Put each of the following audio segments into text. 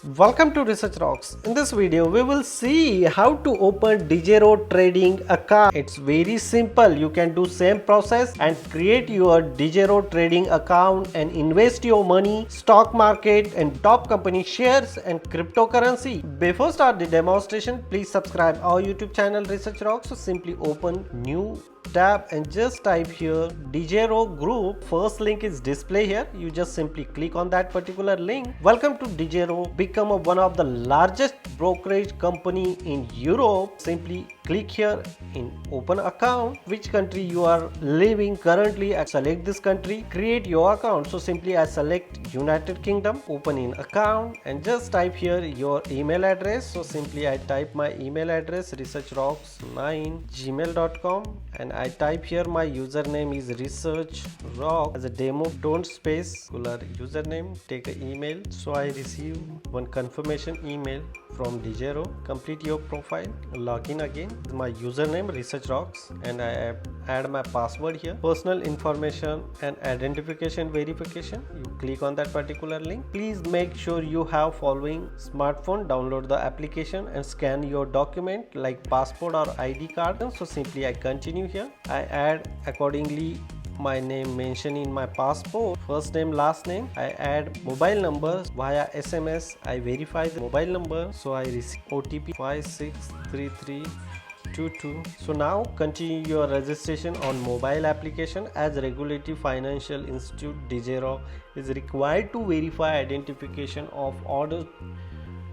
Welcome to Research Rocks. In this video, we will see how to open Degiro trading account. It's very simple. You can do same process and create your Degiro trading account and invest your money, stock market and top company shares and cryptocurrency. Before start the demonstration, please subscribe our YouTube channel Research Rocks. So simply open new tab and just type here Degiro group. First link is display here. You just simply click on that particular link. Welcome to Degiro. Become one of the largest brokerage company in Europe. Simply click here in open account. Which country you are living currently, I select this country, create your account. So simply I select United Kingdom, open in account and just type here your email address. So simply I type my email address researchrocks9@gmail.com and I type here my username is researchrock as a demo, don't space username, take an email. So I receive one confirmation email from Degiro. Complete your profile, login again, my username researchrocks and I add my password here, personal information and identification verification. You click on that particular link. Please make sure you have following smartphone, download the application and scan your document like passport or ID card. So simply I continue here. I add accordingly my name mentioned in my passport, first name, last name. I add mobile numbers via SMS. I verify the mobile number. So I receive OTP 563322. So now continue your registration on mobile application. As regulatory financial institute, Degiro is required to verify identification of order.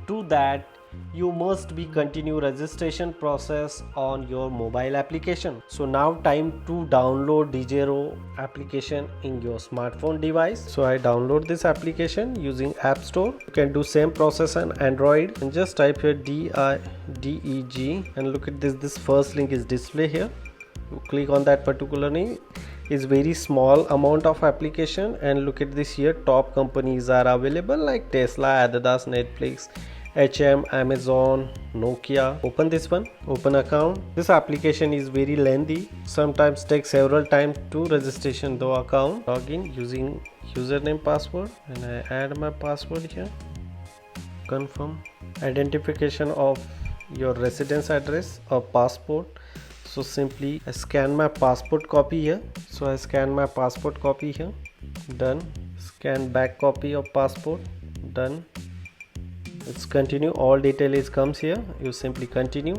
To that you must be continue registration process on your mobile application. So now time to download Degiro application in your smartphone device. So I download this application using App Store. You can do same process on Android and just type here DEG and look at this first link is display here. You click on that particular link. Is very small amount of application and look at this here, top companies are available like Tesla, Adidas, Netflix, HM, Amazon, Nokia. Open this one, open account. This application is very lengthy, sometimes takes several times to registration the account. Login using username, password and I add my password here. Confirm identification of your residence address or passport. So simply I scan my passport copy here. So I scan my passport copy here. Done. Scan back copy of passport. Done. Let's continue. All details comes here. You simply continue.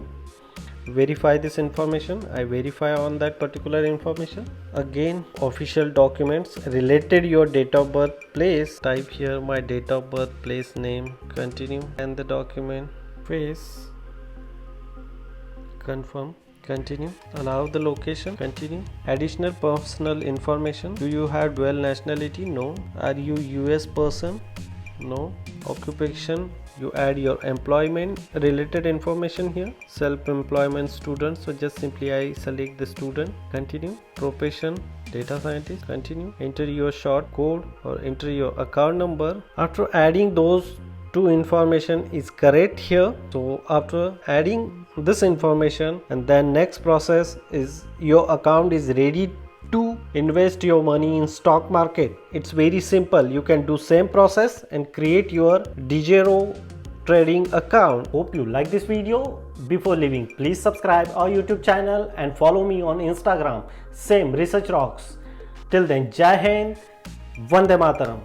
Verify this information. I verify on that particular information. Again, official documents related your date of birth, place. Type here my date of birth, place, name. Continue. And the document. Face. Confirm. Continue. Allow the location. Continue. Additional personal information. Do you have dual nationality? No. Are you US person? No. Occupation. You add your employment related information here. Self-employment student. So just simply I select the student. Continue. Profession. Data scientist. Continue. Enter your short code or enter your account number. After adding those two information is correct here. So after adding this information and then next process is your account is ready to invest your money in stock market. It's very simple. You can do same process and create your Degiro trading account. Hope you like this video. Before leaving, please subscribe our YouTube channel and follow me on Instagram. Same Research Rocks. Till then, Jai Hind, Vande Mataram.